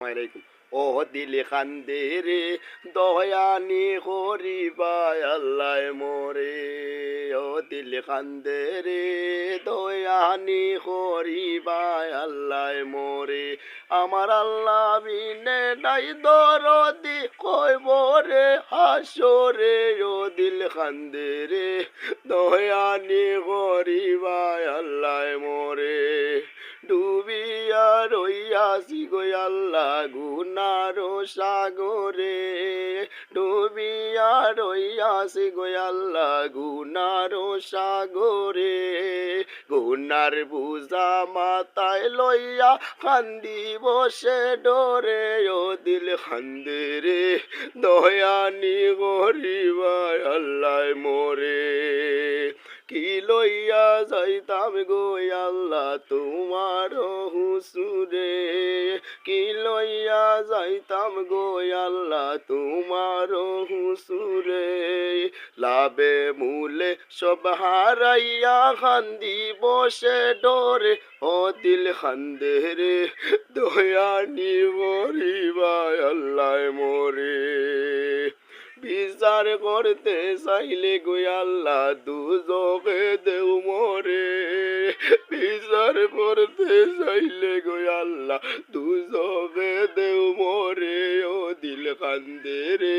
আলাইকুম। ও দিল কান্দে রে দয়ানি করিবায় আল্লাহ মোরে। ও দিল কান্দে রে দয়ানি করিবায় আল্লাহ মোরে। আমার আল্লাহ বিনে নাই দরদি কইব রে হাসরে। ও দিল কান্দে রে দয়ানি করিবায় আল্লাহ মোরে। ডুবিয়া রইয়াছি গো আল্লাহ গুনার সাগরে। ডুবিয়া রইয়াছি গো আল্লাহ গুনার সাগরে। গুনার বুঝা মাথায় লইয়া কান্দি বসে ডরে। ও দিল কান্দে রে দয়ানি গরিবায় আল্লাহ মোরে। কি লইয়া যাইতাম গো আল্লাহ তোমার হুসুরে। কি লইয়া যাইতাম গো আল্লাহ তোমার হুসুরে। লাভে মূলে সব হারাইয়া কান্দি বসে ডরে। ও দিল কান্দে রে দয়ানি গরিবায় আল্লাহ মোরে। বিচার করতে চাইলে গো আল্লাহ দুজকে দেও মোরে। বিচার করতে চাইলে গো আল্লাহ দুজকে দেও মোরে। ও দিল কান্দে রে